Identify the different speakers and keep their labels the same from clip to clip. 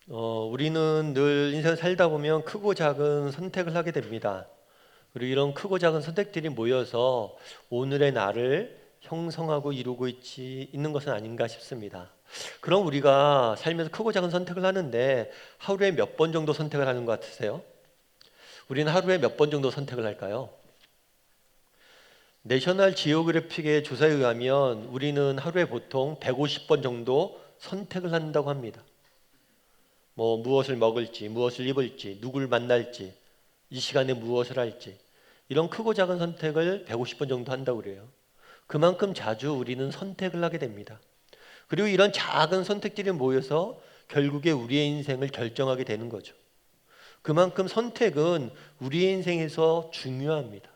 Speaker 1: 우리는 늘 인생을 살다 보면 크고 작은 선택을 하게 됩니다. 그리고 이런 크고 작은 선택들이 모여서 오늘의 나를 형성하고 이루고 있는 것은 아닌가 싶습니다. 그럼 우리가 살면서 크고 작은 선택을 하는데 하루에 몇 번 정도 선택을 하는 것 같으세요? 우리는 하루에 몇 번 정도 선택을 할까요? 내셔널 지오그래픽의 조사에 의하면 우리는 하루에 보통 150번 정도 선택을 한다고 합니다. 무엇을 먹을지, 무엇을 입을지, 누굴 만날지, 이 시간에 무엇을 할지, 이런 크고 작은 선택을 150번 정도 한다고 그래요. 그만큼 자주 우리는 선택을 하게 됩니다. 그리고 이런 작은 선택들이 모여서 결국에 우리의 인생을 결정하게 되는 거죠. 그만큼 선택은 우리의 인생에서 중요합니다.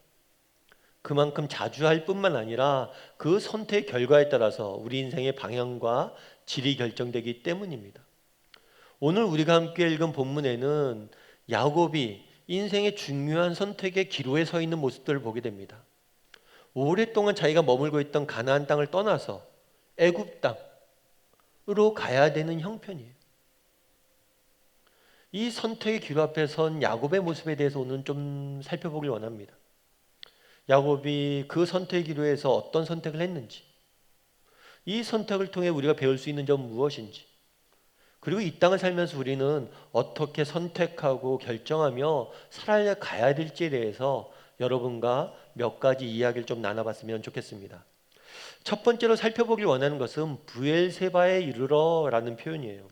Speaker 1: 그만큼 자주 할 뿐만 아니라 그 선택 결과에 따라서 우리 인생의 방향과 질이 결정되기 때문입니다. 오늘 우리가 함께 읽은 본문에는 야곱이 인생의 중요한 선택의 기로에 서 있는 모습들을 보게 됩니다. 오랫동안 자기가 머물고 있던 가나안 땅을 떠나서 애굽 땅으로 가야 되는 형편이에요. 이 선택의 기로 앞에 선 야곱의 모습에 대해서 오늘 좀 살펴보길 원합니다. 야곱이 그 선택의 기로에서 어떤 선택을 했는지, 이 선택을 통해 우리가 배울 수 있는 점 무엇인지, 그리고 이 땅을 살면서 우리는 어떻게 선택하고 결정하며 살아가야 될지에 대해서 여러분과 몇 가지 이야기를 좀 나눠봤으면 좋겠습니다. 첫 번째로 살펴보길 원하는 것은 부엘세바에 이르러 라는 표현이에요.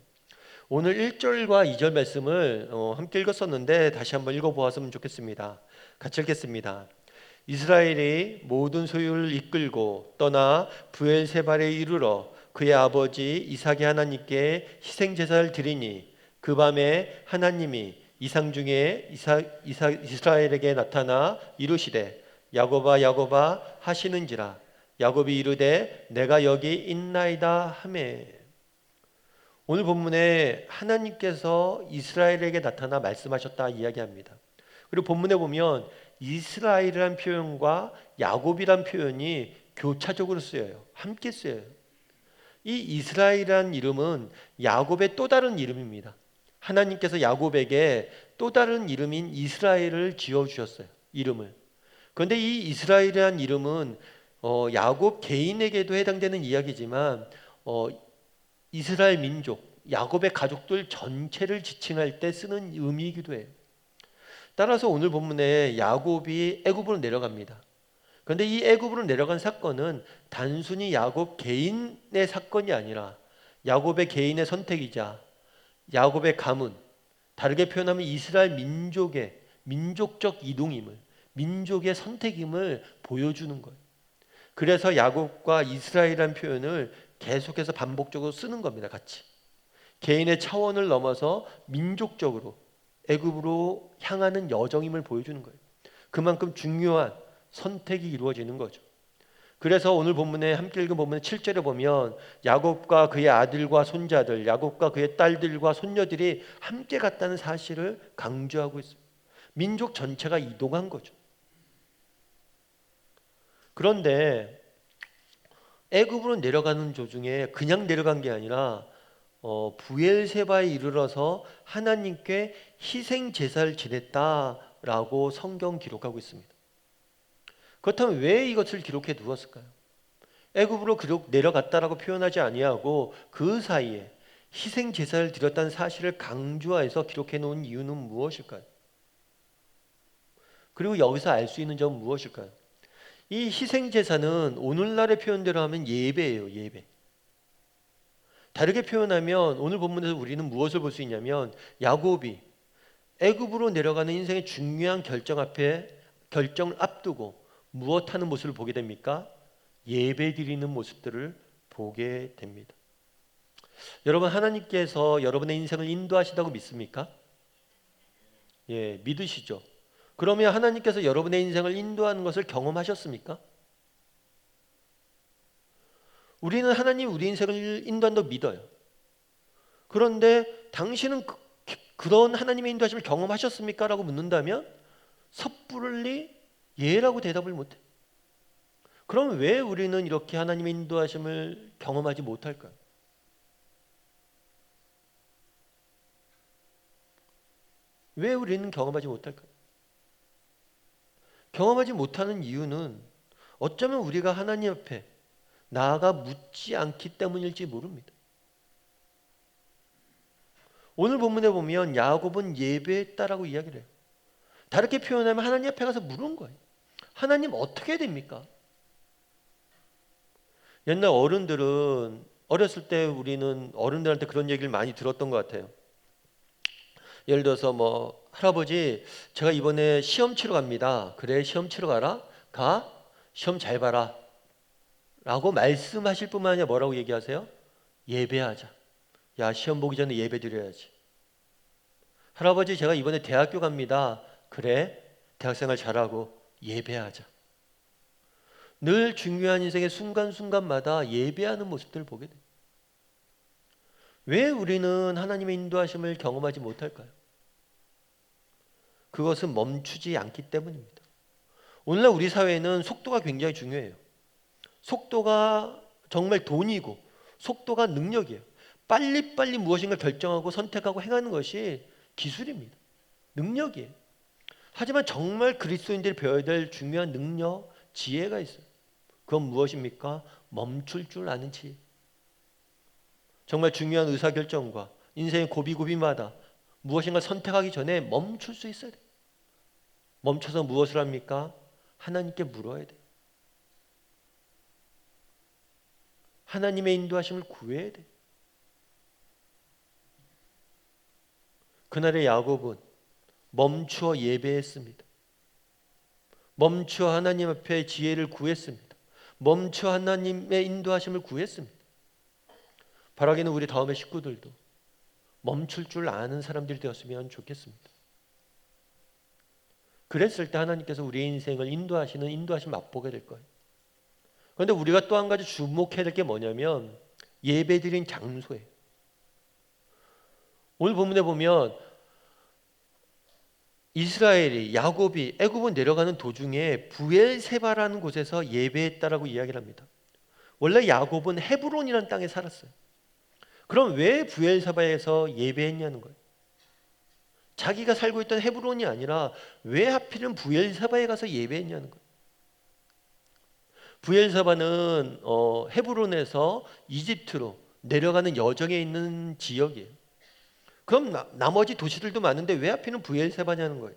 Speaker 1: 오늘 1절과 2절 말씀을 함께 읽었었는데 다시 한번 읽어보았으면 좋겠습니다. 같이 읽겠습니다. 이스라엘이 모든 소유를 이끌고 떠나 부엘세바에 이르러 그의 아버지 이삭의 하나님께 희생제사를 드리니 그 밤에 하나님이 이상 중에 이스라엘에게 나타나 이르시되 야곱아 야곱아 하시는지라. 야곱이 이르되 내가 여기 있나이다 하매. 오늘 본문에 하나님께서 이스라엘에게 나타나 말씀하셨다 이야기합니다. 그리고 본문에 보면 이스라엘이란 표현과 야곱이란 표현이 교차적으로 쓰여요. 함께 쓰여요. 이 이스라엘이란 이름은 야곱의 또 다른 이름입니다. 하나님께서 야곱에게 또 다른 이름인 이스라엘을 지어주셨어요. 이름을. 그런데 이 이스라엘이란 이름은 야곱 개인에게도 해당되는 이야기지만 이스라엘 민족, 야곱의 가족들 전체를 지칭할 때 쓰는 의미이기도 해요. 따라서 오늘 본문에 야곱이 애굽으로 내려갑니다. 그런데 이 애굽으로 내려간 사건은 단순히 야곱 개인의 사건이 아니라 야곱의 개인의 선택이자 야곱의 가문, 다르게 표현하면 이스라엘 민족의 민족적 이동임을, 민족의 선택임을 보여주는 거예요. 그래서 야곱과 이스라엘이라는 표현을 계속해서 반복적으로 쓰는 겁니다. 같이. 개인의 차원을 넘어서 민족적으로 애굽으로 향하는 여정임을 보여주는 거예요. 그만큼 중요한 선택이 이루어지는 거죠. 그래서 오늘 본문에 함께 읽은 본문 7절에 보면 야곱과 그의 아들과 손자들, 야곱과 그의 딸들과 손녀들이 함께 갔다는 사실을 강조하고 있습니다. 민족 전체가 이동한 거죠. 그런데 애굽으로 내려가는 도중에 그냥 내려간 게 아니라 부엘세바에 이르러서 하나님께 희생 제사를 지냈다라고 성경 기록하고 있습니다. 그렇다면 왜 이것을 기록해 두었을까요? 애굽으로 내려갔다라고 표현하지 아니하고 그 사이에 희생 제사를 드렸다는 사실을 강조해서 기록해 놓은 이유는 무엇일까요? 그리고 여기서 알 수 있는 점은 무엇일까요? 이 희생 제사는 오늘날의 표현대로 하면 예배예요, 예배. 다르게 표현하면 오늘 본문에서 우리는 무엇을 볼 수 있냐면 야곱이 애굽으로 내려가는 인생의 중요한 결정을 앞두고 무엇하는 모습을 보게 됩니까? 예배드리는 모습들을 보게 됩니다. 여러분, 하나님께서 여러분의 인생을 인도하신다고 믿습니까? 예, 믿으시죠? 그러면 하나님께서 여러분의 인생을 인도하는 것을 경험하셨습니까? 우리는 하나님 우리 인생을 인도한다고 믿어요. 그런데 당신은 그런 하나님의 인도하심을 경험하셨습니까? 라고 묻는다면 섣불리 예라고 대답을 못해. 그럼 왜 우리는 이렇게 하나님의 인도하심을 경험하지 못할까요? 왜 우리는 경험하지 못할까요? 경험하지 못하는 이유는 어쩌면 우리가 하나님 앞에 나아가 묻지 않기 때문일지 모릅니다. 오늘 본문에 보면 야곱은 예배했다라고 이야기를 해요. 다르게 표현하면 하나님 앞에 가서 물은 거예요. 하나님 어떻게 해야 됩니까? 옛날 어른들은 어렸을 때 우리는 어른들한테 그런 얘기를 많이 들었던 것 같아요. 예를 들어서 뭐 할아버지 제가 이번에 시험 치러 갑니다. 그래 시험 치러 가라. 가 시험 잘 봐라. 라고 말씀하실 뿐만 아니라 뭐라고 얘기하세요? 예배하자. 야 시험 보기 전에 예배 드려야지. 할아버지 제가 이번에 대학교 갑니다. 그래 대학생활 잘하고 예배하자. 늘 중요한 인생의 순간순간마다 예배하는 모습들을 보게 돼요. 왜 우리는 하나님의 인도하심을 경험하지 못할까요? 그것은 멈추지 않기 때문입니다. 오늘날 우리 사회는 속도가 굉장히 중요해요. 속도가 정말 돈이고 속도가 능력이에요. 빨리빨리 무엇인가 결정하고 선택하고 행하는 것이 기술입니다. 능력이에요. 하지만 정말 그리스도인들이 배워야 될 중요한 능력, 지혜가 있어요. 그건 무엇입니까? 멈출 줄 아는 지혜. 정말 중요한 의사결정과 인생의 고비고비마다 무엇인가 선택하기 전에 멈출 수 있어야 돼요. 멈춰서 무엇을 합니까? 하나님께 물어야 돼요. 하나님의 인도하심을 구해야 돼요. 그날의 야곱은 멈추어 예배했습니다. 멈추어 하나님 앞에 지혜를 구했습니다. 멈추어 하나님의 인도하심을 구했습니다. 바라기는 우리 다음의 식구들도 멈출 줄 아는 사람들이 되었으면 좋겠습니다. 그랬을 때 하나님께서 우리의 인생을 인도하시는 인도하심 맛보게 될 거예요. 그런데 우리가 또 한 가지 주목해야 될 게 뭐냐면 예배드린 장소예요. 오늘 본문에 보면 이스라엘이 야곱이 애굽을 내려가는 도중에 부엘세바라는 곳에서 예배했다라고 이야기를 합니다. 원래 야곱은 헤브론이라는 땅에 살았어요. 그럼 왜 부엘세바에서 예배했냐는 거예요. 자기가 살고 있던 헤브론이 아니라 왜 하필은 부엘세바에 가서 예배했냐는 거예요. 부엘세바는 헤브론에서 이집트로 내려가는 여정에 있는 지역이에요. 그럼 나머지 도시들도 많은데 왜 하필은 부엘세바냐는 거예요.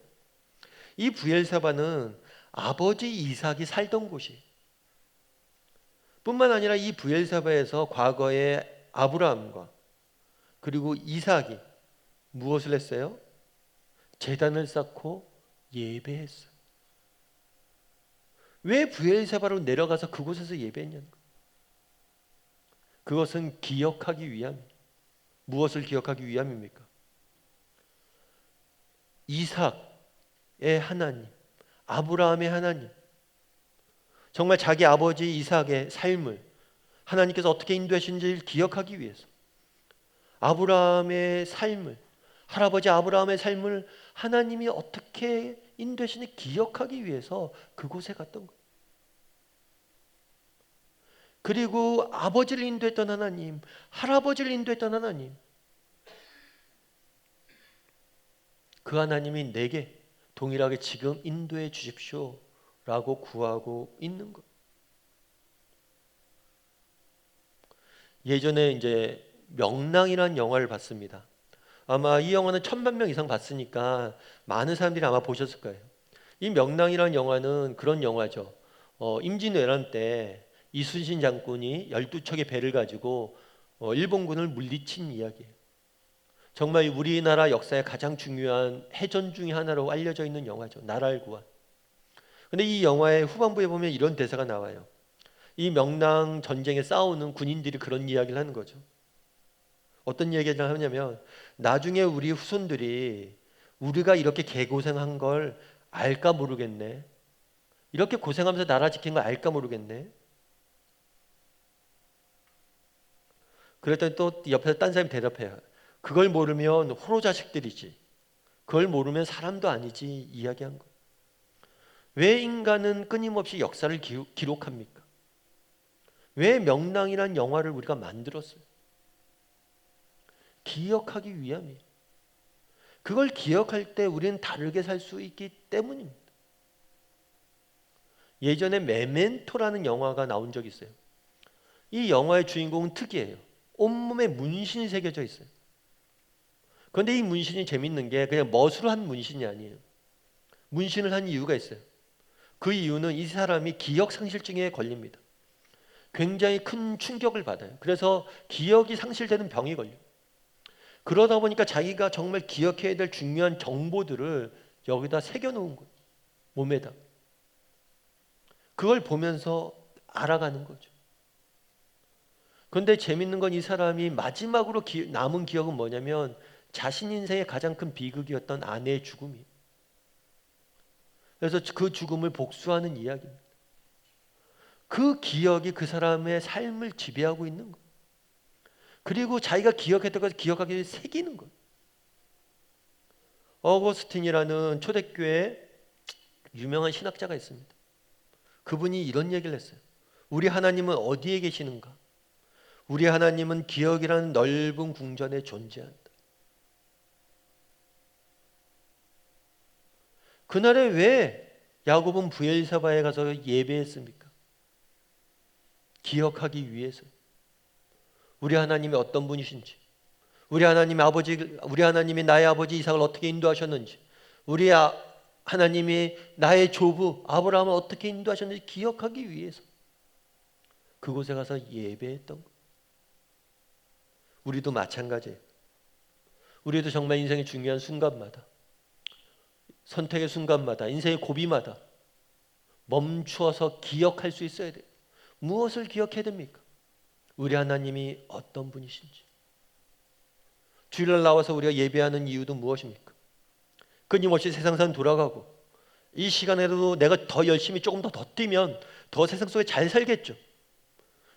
Speaker 1: 이 부엘세바는 아버지 이삭이 살던 곳이에요. 뿐만 아니라 이 부엘세바에서 과거에 아브라함과 그리고 이삭이 무엇을 했어요? 제단을 쌓고 예배했어요. 왜 부엘세바로 내려가서 그곳에서 예배했냐는 거예요. 그것은 기억하기 위함입니다. 무엇을 기억하기 위함입니까? 이삭의 하나님, 아브라함의 하나님, 정말 자기 아버지 이삭의 삶을 하나님께서 어떻게 인도하신지를 기억하기 위해서 아브라함의 삶을, 할아버지 아브라함의 삶을 하나님이 어떻게 인도하시는지 기억하기 위해서 그곳에 갔던 거예요. 그리고 아버지를 인도했던 하나님, 할아버지를 인도했던 하나님, 그 하나님이 내게 동일하게 지금 인도해 주십시오 라고 구하고 있는 것. 예전에 이제 명랑이라는 영화를 봤습니다. 아마 이 영화는 1000만 명 이상 봤으니까 많은 사람들이 아마 보셨을 거예요. 이 명랑이라는 영화는 그런 영화죠. 임진왜란 때 이순신 장군이 12척의 배를 가지고 일본군을 물리친 이야기예요. 정말 우리나라 역사의 가장 중요한 해전 중의 하나로 알려져 있는 영화죠. 나라를 구한. 근데 이 영화의 후반부에 보면 이런 대사가 나와요. 이 명랑 전쟁에 싸우는 군인들이 그런 이야기를 하는 거죠. 어떤 이야기를 하냐면 나중에 우리 후손들이 우리가 이렇게 개고생한 걸 알까 모르겠네. 이렇게 고생하면서 나라 지킨 걸 알까 모르겠네. 그랬더니 또 옆에서 딴 사람이 대답해요. 그걸 모르면 호로 자식들이지. 그걸 모르면 사람도 아니지 이야기한 거. 왜 인간은 끊임없이 역사를 기록합니까? 왜 명랑이라는 영화를 우리가 만들었어요? 기억하기 위함이에요. 그걸 기억할 때 우리는 다르게 살 수 있기 때문입니다. 예전에 메멘토라는 영화가 나온 적이 있어요. 이 영화의 주인공은 특이해요. 온몸에 문신이 새겨져 있어요. 그런데 이 문신이 재밌는 게 그냥 멋으로 한 문신이 아니에요. 문신을 한 이유가 있어요. 그 이유는 이 사람이 기억상실증에 걸립니다. 굉장히 큰 충격을 받아요. 그래서 기억이 상실되는 병이 걸려요. 그러다 보니까 자기가 정말 기억해야 될 중요한 정보들을 여기다 새겨놓은 거예요. 몸에다. 그걸 보면서 알아가는 거죠. 그런데 재밌는 건 이 사람이 마지막으로 남은 기억은 뭐냐면 자신 인생의 가장 큰 비극이었던 아내의 죽음이에요. 그래서 그 죽음을 복수하는 이야기입니다. 그 기억이 그 사람의 삶을 지배하고 있는 거예요. 그리고 자기가 기억했던 것을 기억하기 위해 새기는 거예요. 어거스틴이라는 초대교회 유명한 신학자가 있습니다. 그분이 이런 얘기를 했어요. 우리 하나님은 어디에 계시는가? 우리 하나님은 기억이라는 넓은 궁전에 존재한다. 그날에 왜 야곱은 브엘사바에 가서 예배했습니까? 기억하기 위해서. 우리 하나님이 어떤 분이신지, 우리 하나님이 나의 아버지 이삭을 어떻게 인도하셨는지, 하나님이 나의 조부 아브라함을 어떻게 인도하셨는지 기억하기 위해서 그곳에 가서 예배했던 것. 우리도 마찬가지예요. 우리도 정말 인생의 중요한 순간마다, 선택의 순간마다, 인생의 고비마다 멈추어서 기억할 수 있어야 돼요. 무엇을 기억해야 됩니까? 우리 하나님이 어떤 분이신지. 주일날 나와서 우리가 예배하는 이유도 무엇입니까? 끊임없이 세상산 돌아가고 이 시간에도 내가 더 열심히 조금 더 뛰면 더 세상 속에 잘 살겠죠.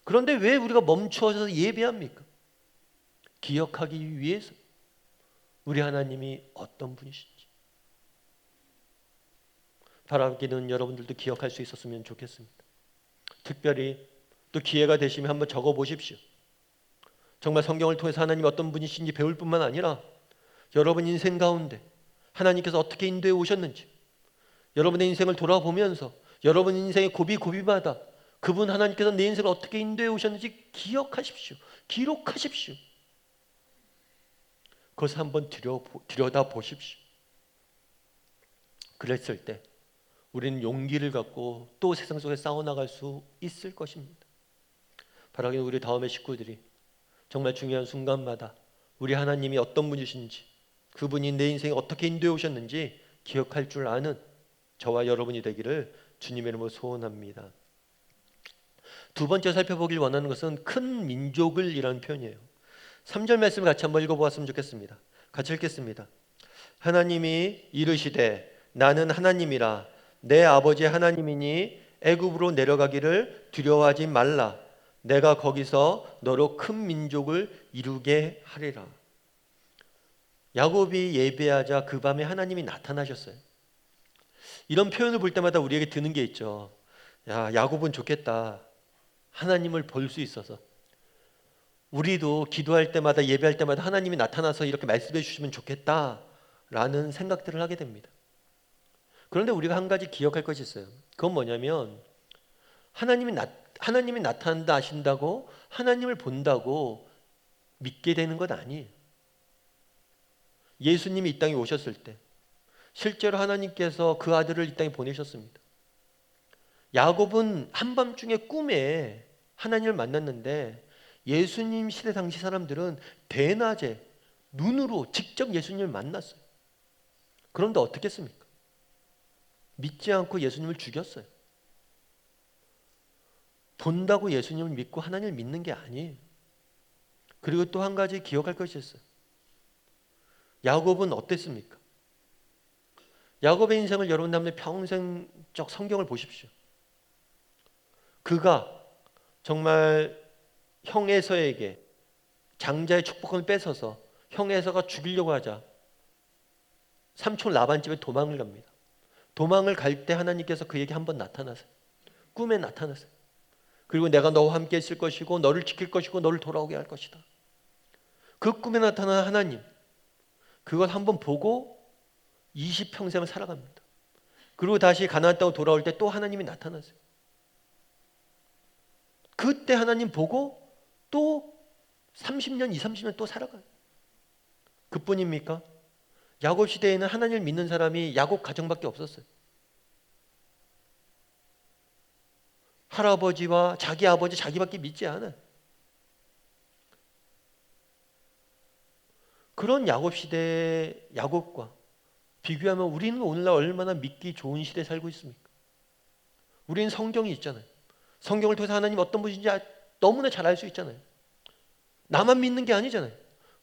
Speaker 1: 그런데 왜 우리가 멈추어서 예배합니까? 기억하기 위해서 우리 하나님이 어떤 분이신지. 바라기는 여러분들도 기억할 수 있었으면 좋겠습니다. 특별히 또 기회가 되시면 한번 적어 보십시오. 정말 성경을 통해서 하나님이 어떤 분이신지 배울 뿐만 아니라 여러분 인생 가운데 하나님께서 어떻게 인도해 오셨는지, 여러분의 인생을 돌아보면서 여러분 인생의 고비마다 그분 하나님께서 내 인생을 어떻게 인도해 오셨는지 기억하십시오. 기록하십시오. 그것을 한번 들여다 보십시오. 그랬을 때 우리는 용기를 갖고 또 세상 속에 싸워나갈 수 있을 것입니다. 바라기는 우리 다음의 식구들이 정말 중요한 순간마다 우리 하나님이 어떤 분이신지, 그분이 내 인생에 어떻게 인도해 오셨는지 기억할 줄 아는 저와 여러분이 되기를 주님의 이름으로 소원합니다. 두 번째 살펴보길 원하는 것은 큰 민족을 이라는 표현이에요. 3절 말씀을 같이 한번 읽어보았으면 좋겠습니다. 같이 읽겠습니다. 하나님이 이르시되 나는 하나님이라 내 아버지 하나님이니 애굽으로 내려가기를 두려워하지 말라. 내가 거기서 너로 큰 민족을 이루게 하리라. 야곱이 예배하자 그 밤에 하나님이 나타나셨어요. 이런 표현을 볼 때마다 우리에게 드는 게 있죠. 야, 야곱은 좋겠다. 하나님을 볼 수 있어서. 우리도 기도할 때마다 예배할 때마다 하나님이 나타나서 이렇게 말씀해 주시면 좋겠다라는 생각들을 하게 됩니다. 그런데 우리가 한 가지 기억할 것이 있어요. 그건 뭐냐면 하나님이 나타난다 하신다고 하나님을 본다고 믿게 되는 건 아니에요. 예수님이 이 땅에 오셨을 때 실제로 하나님께서 그 아들을 이 땅에 보내셨습니다. 야곱은 한밤중에 꿈에 하나님을 만났는데 예수님 시대 당시 사람들은 대낮에 눈으로 직접 예수님을 만났어요. 그런데 어떻게 했습니까? 믿지 않고 예수님을 죽였어요. 본다고 예수님을 믿고 하나님을 믿는 게 아니에요. 그리고 또 한 가지 기억할 것이 있어요. 야곱은 어땠습니까? 야곱의 인생을 여러분 남의 평생적 성경을 보십시오. 그가 정말 형 에서에게 장자의 축복을 뺏어서 형 에서가 죽이려고 하자 삼촌 라반 집에 도망을 갑니다. 도망을 갈 때 하나님께서 그에게 한번 나타나세요. 꿈에 나타나세요. 그리고 내가 너와 함께 있을 것이고 너를 지킬 것이고 너를 돌아오게 할 것이다. 그 꿈에 나타난 하나님, 그걸 한번 보고 20평생을 살아갑니다. 그리고 다시 가나안 땅으로 돌아올 때 또 하나님이 나타나세요. 그때 하나님 보고 또 30년, 30년 또 살아가요. 그뿐입니까? 야곱 시대에는 하나님을 믿는 사람이 야곱 가정밖에 없었어요. 할아버지와 자기 아버지 자기밖에 믿지 않아요. 그런 야곱 시대의 야곱과 비교하면 우리는 오늘날 얼마나 믿기 좋은 시대에 살고 있습니까? 우리는 성경이 있잖아요. 성경을 통해서 하나님 어떤 분인지 너무나 잘 알 수 있잖아요. 나만 믿는 게 아니잖아요.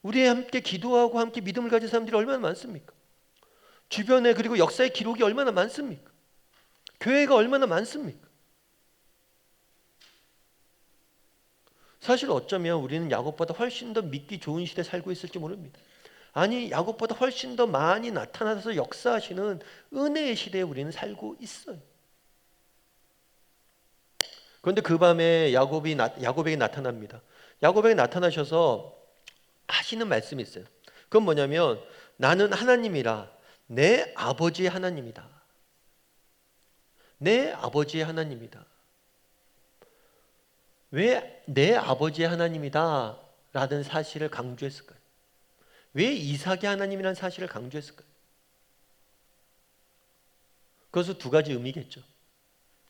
Speaker 1: 우리 함께 기도하고 함께 믿음을 가진 사람들이 얼마나 많습니까? 주변에 그리고 역사의 기록이 얼마나 많습니까? 교회가 얼마나 많습니까? 사실 어쩌면 우리는 야곱보다 훨씬 더 믿기 좋은 시대에 살고 있을지 모릅니다. 아니, 야곱보다 훨씬 더 많이 나타나서 역사하시는 은혜의 시대에 우리는 살고 있어요. 그런데 그 밤에 야곱에게 나타납니다. 야곱에게 나타나셔서 하시는 말씀이 있어요. 그건 뭐냐면 나는 하나님이라 내 아버지의 하나님이다. 내 아버지의 하나님이다. 왜 내 아버지의 하나님이다 라는 사실을 강조했을까요? 왜 이삭의 하나님이라는 사실을 강조했을까요? 그것은 두 가지 의미겠죠.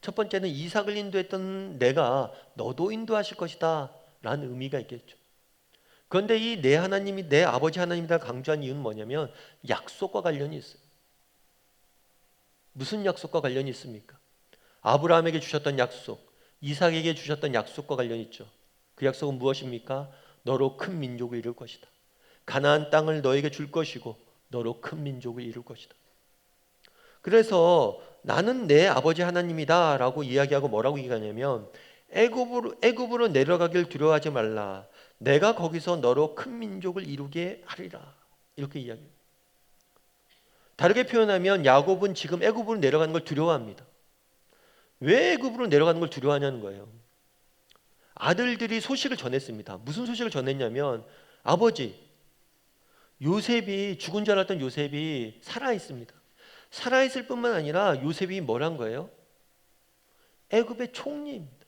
Speaker 1: 첫 번째는 이삭을 인도했던 내가 너도 인도하실 것이다 라는 의미가 있겠죠. 그런데 이 내 하나님이 내 아버지 하나님이다 강조한 이유는 뭐냐면 약속과 관련이 있어요. 무슨 약속과 관련이 있습니까? 아브라함에게 주셨던 약속, 이삭에게 주셨던 약속과 관련이 있죠. 그 약속은 무엇입니까? 너로 큰 민족을 이룰 것이다. 가나안 땅을 너에게 줄 것이고 너로 큰 민족을 이룰 것이다. 그래서 나는 내 아버지 하나님이다 라고 이야기하고 뭐라고 얘기하냐면 애굽으로 내려가길 두려워하지 말라. 내가 거기서 너로 큰 민족을 이루게 하리라. 이렇게 이야기해요. 다르게 표현하면 야곱은 지금 애굽으로 내려가는 걸 두려워합니다. 왜 애굽으로 내려가는 걸 두려워하냐는 거예요. 아들들이 소식을 전했습니다. 무슨 소식을 전했냐면 아버지 요셉이 죽은 줄 알았던 요셉이 살아있습니다. 살아있을 뿐만 아니라 요셉이 뭐란 거예요? 애굽의 총리입니다.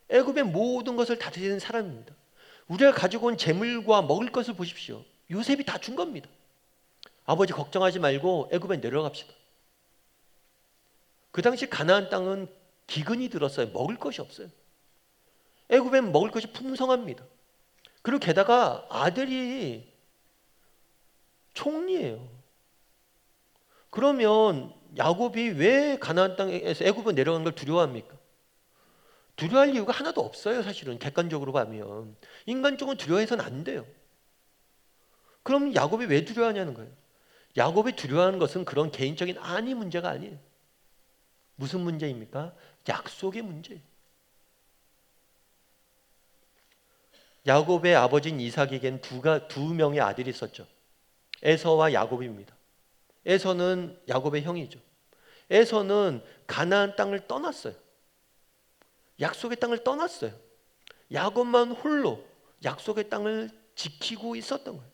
Speaker 1: 애굽의 모든 것을 다스리는 사람입니다. 우리가 가지고 온 재물과 먹을 것을 보십시오. 요셉이 다 준 겁니다. 아버지 걱정하지 말고 애굽에 내려갑시다. 그 당시 가나안 땅은 기근이 들었어요. 먹을 것이 없어요. 애굽엔 먹을 것이 풍성합니다. 그리고 게다가 아들이 총리예요. 그러면 야곱이 왜 가나안 땅에서 애굽으로 내려가는 걸 두려워합니까? 두려워할 이유가 하나도 없어요. 사실은 객관적으로 보면 인간적으로 두려워해서는 안 돼요. 그럼 야곱이 왜 두려워하냐는 거예요. 야곱이 두려워하는 것은 그런 개인적인 안위 문제가 아니에요. 무슨 문제입니까? 약속의 문제예요. 야곱의 아버지인 이삭에겐 두 명의 아들이 있었죠. 에서와 야곱입니다. 에서는 야곱의 형이죠. 에서는 가나안 땅을 떠났어요. 약속의 땅을 떠났어요. 야곱만 홀로 약속의 땅을 지키고 있었던 거예요.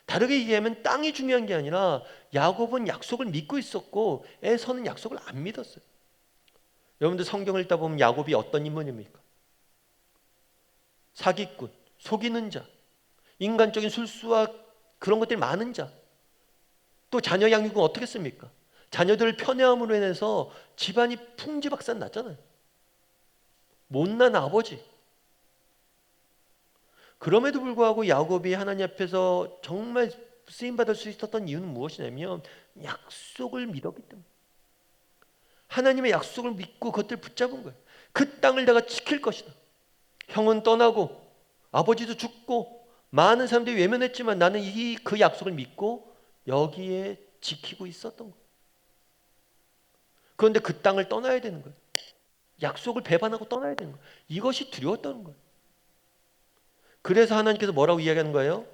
Speaker 1: 다르게 얘기하면 땅이 중요한 게 아니라 야곱은 약속을 믿고 있었고 에서는 약속을 안 믿었어요. 여러분들 성경을 읽다 보면 야곱이 어떤 인물입니까? 사기꾼, 속이는 자, 인간적인 술수와 그런 것들이 많은 자. 또 자녀 양육은 어떻게 했습니까? 자녀들을 편애함으로 인해서 집안이 풍지박산 났잖아요. 못난 아버지. 그럼에도 불구하고 야곱이 하나님 앞에서 정말 쓰임받을 수 있었던 이유는 무엇이냐면 약속을 믿었기 때문에. 하나님의 약속을 믿고 그것들을 붙잡은 거예요. 그 땅을 내가 지킬 것이다. 형은 떠나고 아버지도 죽고 많은 사람들이 외면했지만 나는 그 약속을 믿고 여기에 지키고 있었던 거예요. 그런데 그 땅을 떠나야 되는 거예요. 약속을 배반하고 떠나야 되는 거예요. 이것이 두려웠다는 거예요. 그래서 하나님께서 뭐라고 이야기하는 거예요?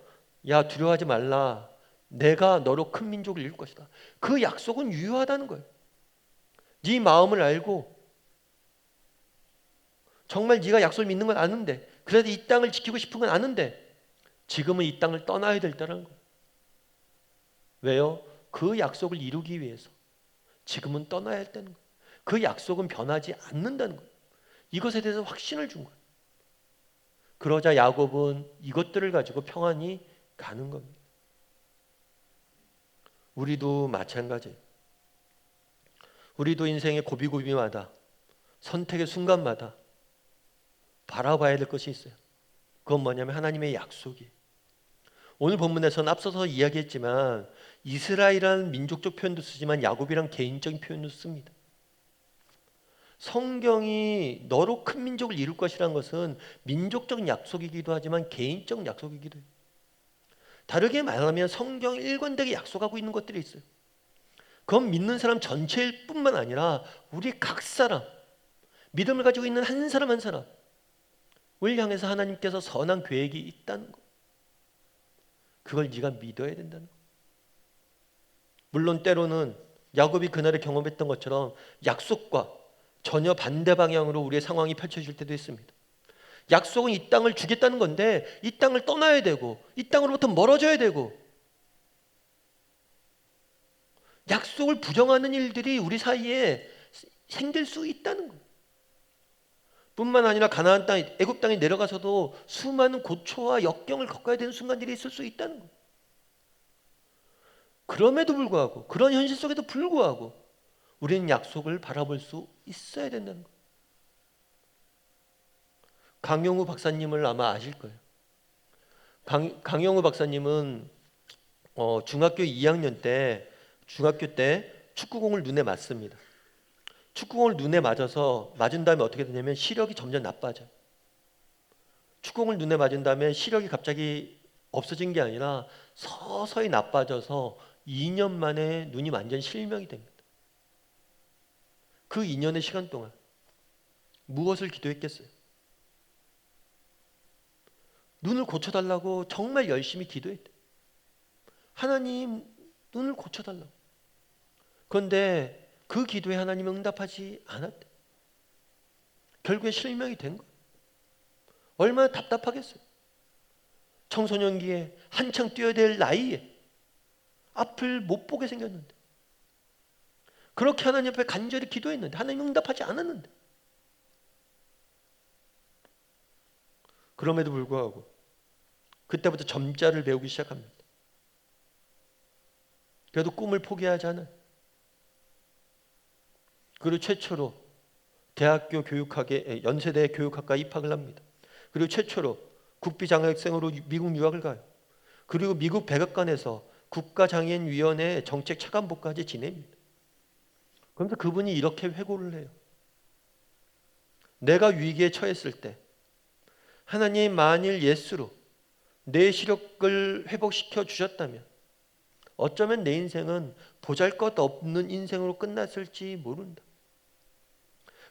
Speaker 1: 야, 두려워하지 말라. 내가 너로 큰 민족을 이룰 것이다. 그 약속은 유효하다는 거예요. 네 마음을 알고 정말 네가 약속을 믿는 건 아는데 그래도 이 땅을 지키고 싶은 건 아는데 지금은 이 땅을 떠나야 될 때라는 거예요. 왜요? 그 약속을 이루기 위해서 지금은 떠나야 했다는 거예요. 그 약속은 변하지 않는다는 거예요. 이것에 대해서 확신을 준 거예요. 그러자 야곱은 이것들을 가지고 평안히 가는 겁니다. 우리도 마찬가지예요. 우리도 인생의 고비고비마다, 선택의 순간마다 바라봐야 될 것이 있어요. 그건 뭐냐면 하나님의 약속이에요. 오늘 본문에서는 앞서서 이야기했지만 이스라엘이라는 민족적 표현도 쓰지만 야곱이란 개인적인 표현도 씁니다. 성경이 너로 큰 민족을 이룰 것이라는 것은 민족적 약속이기도 하지만 개인적 약속이기도 해요. 다르게 말하면 성경이 일관되게 약속하고 있는 것들이 있어요. 그건 믿는 사람 전체일 뿐만 아니라 우리 각 사람, 믿음을 가지고 있는 한 사람 한 사람을 향해서 하나님께서 선한 계획이 있다는 것. 그걸 네가 믿어야 된다는 것. 물론 때로는 야곱이 그날에 경험했던 것처럼 약속과 전혀 반대 방향으로 우리의 상황이 펼쳐질 때도 있습니다. 약속은 이 땅을 주겠다는 건데 이 땅을 떠나야 되고 이 땅으로부터 멀어져야 되고 약속을 부정하는 일들이 우리 사이에 생길 수 있다는 거예요. 뿐만 아니라 가나안 땅, 애굽 땅에 내려가서도 수많은 고초와 역경을 겪어야 되는 순간들이 있을 수 있다는 거예요. 그럼에도 불구하고 그런 현실 속에도 불구하고 우리는 약속을 바라볼 수 있어야 된다는 거예요. 강영우 박사님을 아마 아실 거예요. 강영우 박사님은 중학교 2학년 때 축구공을 눈에 맞습니다. 축구공을 눈에 맞은 다음에 어떻게 되냐면 시력이 점점 나빠져요. 축구공을 눈에 맞은 다음에 시력이 갑자기 없어진 게 아니라 서서히 나빠져서 2년 만에 눈이 완전 실명이 됩니다. 그 2년의 시간 동안 무엇을 기도했겠어요? 눈을 고쳐달라고 정말 열심히 기도했대. 하나님, 눈을 고쳐달라고. 그런데 그 기도에 하나님은 응답하지 않았대. 결국에 실명이 된 거예요. 얼마나 답답하겠어요. 청소년기에 한창 뛰어야 될 나이에 앞을 못 보게 생겼는데, 그렇게 하나님 앞에 간절히 기도했는데 하나님 응답하지 않았는데, 그럼에도 불구하고 그때부터 점자를 배우기 시작합니다. 그래도 꿈을 포기하지 않아요. 그리고 최초로 대학교 교육학에 연세대 교육학과에 입학을 합니다. 그리고 최초로 국비 장학생으로 미국 유학을 가요. 그리고 미국 백악관에서 국가장애인위원회 정책 차관보까지 지냅니다. 그러면서 그분이 이렇게 회고를 해요. 내가 위기에 처했을 때 하나님 만일 예수로 내 시력을 회복시켜 주셨다면 어쩌면 내 인생은 보잘것없는 인생으로 끝났을지 모른다.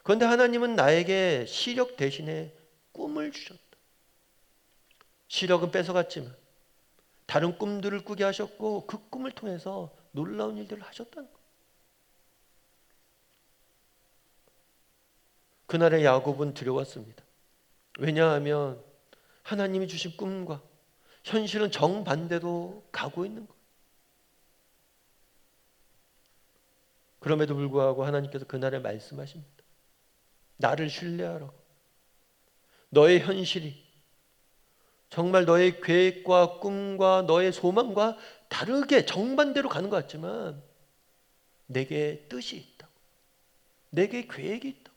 Speaker 1: 그런데 하나님은 나에게 시력 대신에 꿈을 주셨다. 시력은 뺏어갔지만 다른 꿈들을 꾸게 하셨고 그 꿈을 통해서 놀라운 일들을 하셨다는 거예요. 그날의 야곱은 두려웠습니다. 왜냐하면 하나님이 주신 꿈과 현실은 정반대로 가고 있는 거예요. 그럼에도 불구하고 하나님께서 그날에 말씀하십니다. 나를 신뢰하라고. 너의 현실이 정말 너의 계획과 꿈과 너의 소망과 다르게 정반대로 가는 것 같지만 내게 뜻이 있다고. 내게 계획이 있다고.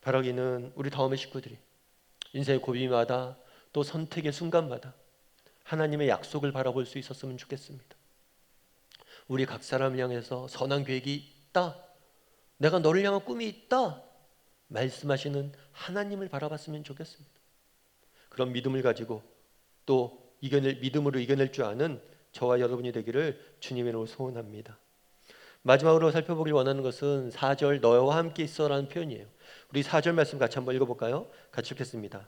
Speaker 1: 바라기는 우리 다음의 식구들이 인생의 고비마다 또 선택의 순간마다 하나님의 약속을 바라볼 수 있었으면 좋겠습니다. 우리 각 사람을 향해서 선한 계획이 있다. 내가 너를 향한 꿈이 있다. 말씀하시는 하나님을 바라봤으면 좋겠습니다. 그런 믿음을 가지고 또 믿음으로 이겨낼 줄 아는 저와 여러분이 되기를 주님의 이름으로 소원합니다. 마지막으로 살펴보길 원하는 것은 4절 너와 함께 있어라는 표현이에요. 우리 4절 말씀 같이 한번 읽어볼까요? 같이 읽겠습니다.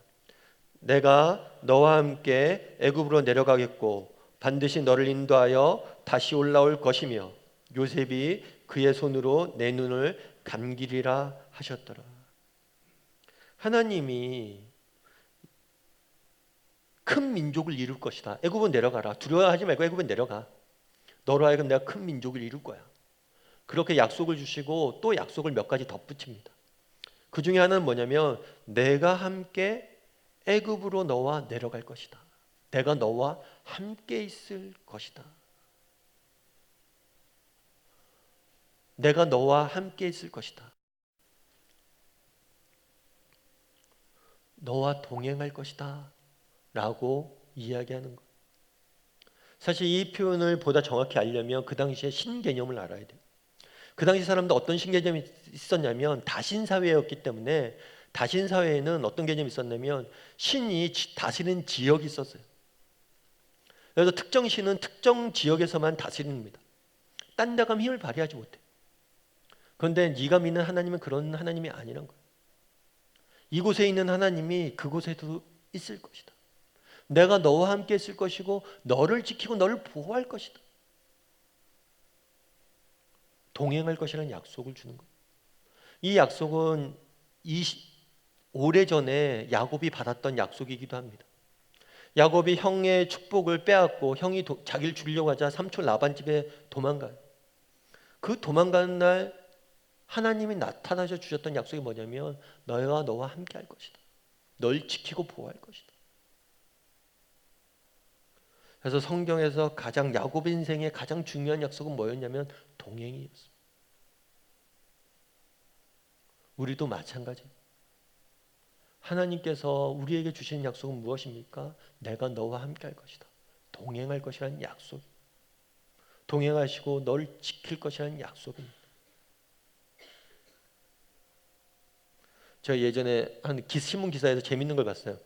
Speaker 1: 내가 너와 함께 애굽으로 내려가겠고 반드시 너를 인도하여 다시 올라올 것이며 요셉이 그의 손으로 내 눈을 감기리라 하셨더라. 하나님이 큰 민족을 이룰 것이다. 애굽은 내려가라. 두려워하지 말고 애굽은 내려가. 너로 하여금 내가 큰 민족을 이룰 거야. 그렇게 약속을 주시고 또 약속을 몇 가지 덧붙입니다. 그 중에 하나는 뭐냐면 내가 함께 애굽으로 너와 내려갈 것이다. 내가 너와 함께 있을 것이다. 내가 너와 함께 있을 것이다. 너와 동행할 것이다. 라고 이야기하는 것. 사실 이 표현을 보다 정확히 알려면 그 당시에 신개념을 알아야 돼요. 그 당시 사람들 어떤 신개념이 있었냐면 다신사회였기 때문에 다신사회에는 어떤 개념이 있었냐면 신이 다스리는 지역이 있었어요. 그래서 특정 신은 특정 지역에서만 다스립니다. 딴 데 가면 힘을 발휘하지 못해. 그런데 네가 믿는 하나님은 그런 하나님이 아니란 거예요. 이곳에 있는 하나님이 그곳에도 있을 것이다. 내가 너와 함께 있을 것이고 너를 지키고 너를 보호할 것이다. 동행할 것이라는 약속을 주는 거예요. 이 약속은 오래전에 야곱이 받았던 약속이기도 합니다. 야곱이 형의 축복을 빼앗고 형이 자기를 죽이려고 하자 삼촌 라반 집에 도망가요. 그 도망가는 날 하나님이 나타나셔 주셨던 약속이 뭐냐면 너와 너와 함께 할 것이다. 널 지키고 보호할 것이다. 그래서 성경에서 가장 야곱 인생의 가장 중요한 약속은 뭐였냐면 동행이었습니다. 우리도 마찬가지입니다. 하나님께서 우리에게 주신 약속은 무엇입니까? 내가 너와 함께 할 것이다. 동행할 것이라는 약속. 동행하시고 널 지킬 것이라는 약속입니다. 제가 예전에 한 신문 기사에서 재밌는 걸 봤어요.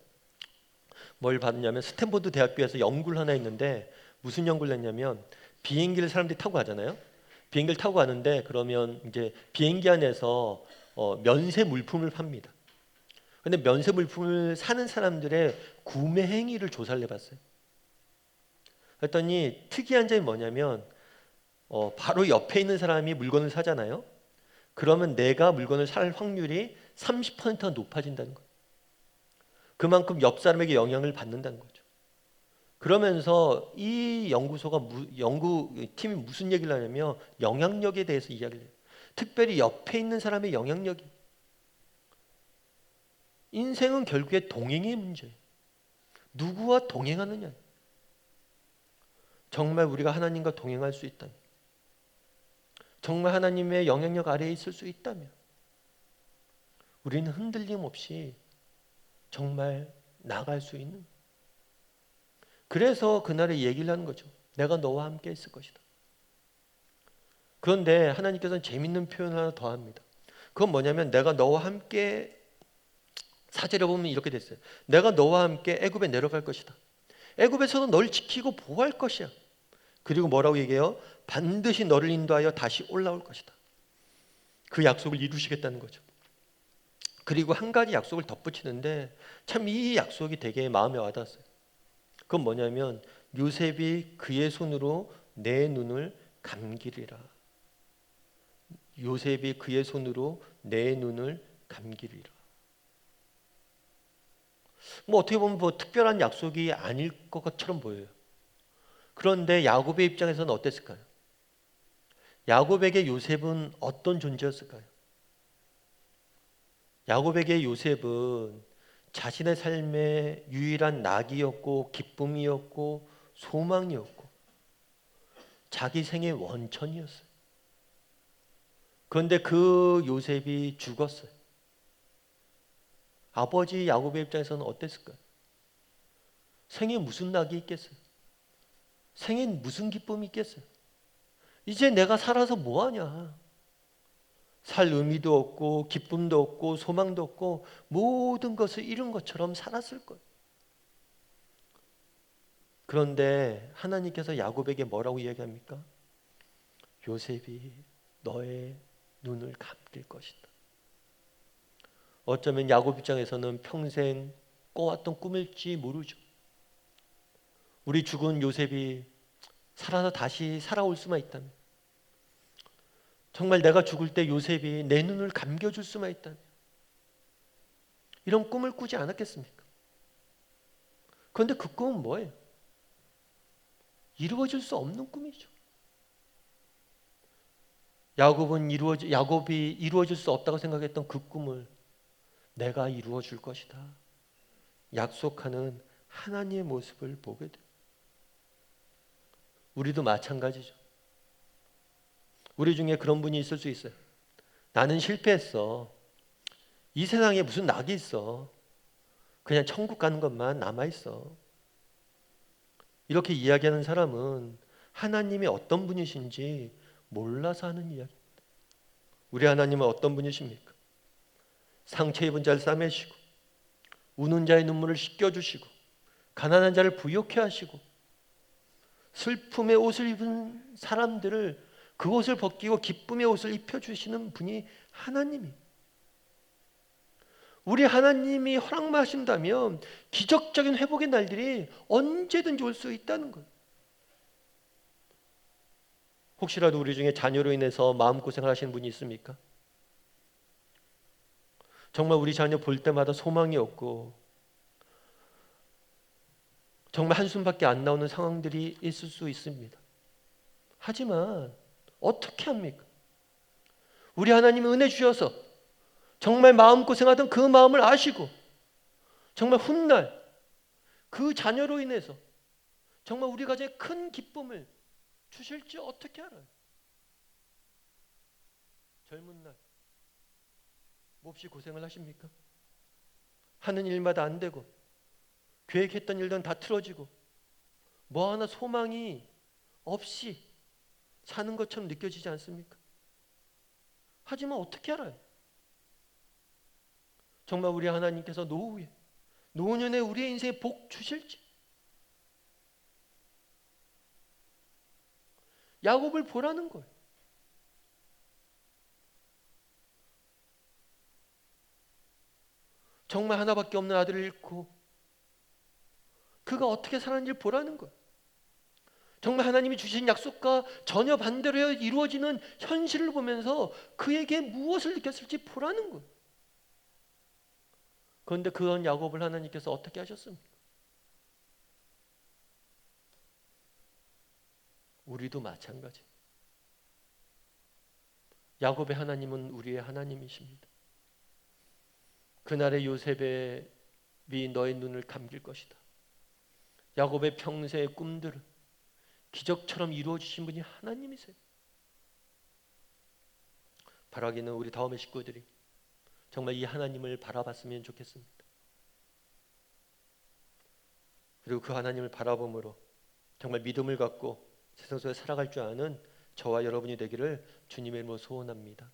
Speaker 1: 뭘 봤냐면 스탠포드 대학교에서 연구를 하나 했는데 무슨 연구를 했냐면 비행기를 사람들이 타고 가잖아요. 비행기를 타고 가는데 그러면 이제 비행기 안에서 면세 물품을 팝니다. 근데 면세 물품을 사는 사람들의 구매 행위를 조사를 해봤어요. 그랬더니 특이한 점이 뭐냐면 바로 옆에 있는 사람이 물건을 사잖아요. 그러면 내가 물건을 살 확률이 30%가 높아진다는 거예요. 그만큼 옆 사람에게 영향을 받는다는 거죠. 그러면서 이 연구팀이 무슨 얘기를 하냐면 영향력에 대해서 이야기를 해요. 특별히 옆에 있는 사람의 영향력이. 인생은 결국에 동행의 문제예요. 누구와 동행하느냐. 정말 우리가 하나님과 동행할 수 있다면, 정말 하나님의 영향력 아래에 있을 수 있다면 우리는 흔들림 없이 정말 나갈 수 있는. 그래서 그날의 얘기를 하는 거죠. 내가 너와 함께 있을 것이다. 그런데 하나님께서는 재밌는 표현을 하나 더 합니다. 그건 뭐냐면 내가 너와 함께, 사절에 보면 이렇게 됐어요. 내가 너와 함께 애굽에 내려갈 것이다. 애굽에서도 널 지키고 보호할 것이야. 그리고 뭐라고 얘기해요? 반드시 너를 인도하여 다시 올라올 것이다. 그 약속을 이루시겠다는 거죠. 그리고 한 가지 약속을 덧붙이는데 참 이 약속이 되게 마음에 와닿았어요. 그건 뭐냐면 요셉이 그의 손으로 내 눈을 감기리라. 요셉이 그의 손으로 내 눈을 감기리라. 뭐 어떻게 보면 뭐 특별한 약속이 아닐 것처럼 보여요. 그런데 야곱의 입장에서는 어땠을까요? 야곱에게 요셉은 어떤 존재였을까요? 야곱에게 요셉은 자신의 삶의 유일한 낙이었고 기쁨이었고 소망이었고 자기 생의 원천이었어요. 그런데 그 요셉이 죽었어요. 아버지 야곱의 입장에서는 어땠을까요? 생에 무슨 낙이 있겠어요? 생엔 무슨 기쁨이 있겠어요? 이제 내가 살아서 뭐하냐? 살 의미도 없고 기쁨도 없고 소망도 없고 모든 것을 잃은 것처럼 살았을 거예요. 그런데 하나님께서 야곱에게 뭐라고 이야기합니까? 요셉이 너의 눈을 감길 것이다. 어쩌면 야곱 입장에서는 평생 꿔왔던 꿈일지 모르죠. 우리 죽은 요셉이 살아서 다시 살아올 수만 있다면, 정말 내가 죽을 때 요셉이 내 눈을 감겨줄 수만 있다면 이런 꿈을 꾸지 않았겠습니까? 그런데 그 꿈은 뭐예요? 이루어질 수 없는 꿈이죠. 야곱이 이루어질 수 없다고 생각했던 그 꿈을 내가 이루어 줄 것이다 약속하는 하나님의 모습을 보게 돼요. 우리도 마찬가지죠. 우리 중에 그런 분이 있을 수 있어요. 나는 실패했어. 이 세상에 무슨 낙이 있어. 그냥 천국 가는 것만 남아있어. 이렇게 이야기하는 사람은 하나님이 어떤 분이신지 몰라서 하는 이야기입니다. 우리 하나님은 어떤 분이십니까? 상처 입은 자를 싸매시고 우는 자의 눈물을 씻겨주시고 가난한 자를 부욕해 하시고 슬픔의 옷을 입은 사람들을 그 옷을 벗기고 기쁨의 옷을 입혀주시는 분이 하나님이. 우리 하나님이 허락만 하신다면 기적적인 회복의 날들이 언제든지 올 수 있다는 것. 혹시라도 우리 중에 자녀로 인해서 마음고생을 하시는 분이 있습니까? 정말 우리 자녀 볼 때마다 소망이 없고 정말 한숨밖에 안 나오는 상황들이 있을 수 있습니다. 하지만 어떻게 합니까? 우리 하나님이 은혜 주셔서 정말 마음고생하던 그 마음을 아시고 정말 훗날 그 자녀로 인해서 정말 우리 가정에 큰 기쁨을 주실지 어떻게 알아요? 젊은 날 몹시 고생을 하십니까? 하는 일마다 안 되고 계획했던 일들은 다 틀어지고 뭐 하나 소망이 없이 사는 것처럼 느껴지지 않습니까? 하지만 어떻게 알아요? 정말 우리 하나님께서 노후에 노년에 우리의 인생에 복 주실지. 야곱을 보라는 거예요. 정말 하나밖에 없는 아들을 잃고 그가 어떻게 살았는지 보라는 거예요. 정말 하나님이 주신 약속과 전혀 반대로 이루어지는 현실을 보면서 그에게 무엇을 느꼈을지 보라는 거예요. 그런데 그런 야곱을 하나님께서 어떻게 하셨습니까? 우리도 마찬가지. 야곱의 하나님은 우리의 하나님이십니다. 그날의 요셉의 너의 눈을 감길 것이다. 야곱의 평생의 꿈들을 기적처럼 이루어주신 분이 하나님이세요. 바라기는 우리 다음의 식구들이 정말 이 하나님을 바라봤으면 좋겠습니다. 그리고 그 하나님을 바라봄으로 정말 믿음을 갖고 세상 속에 살아갈 줄 아는 저와 여러분이 되기를 주님의 이름으로 소원합니다.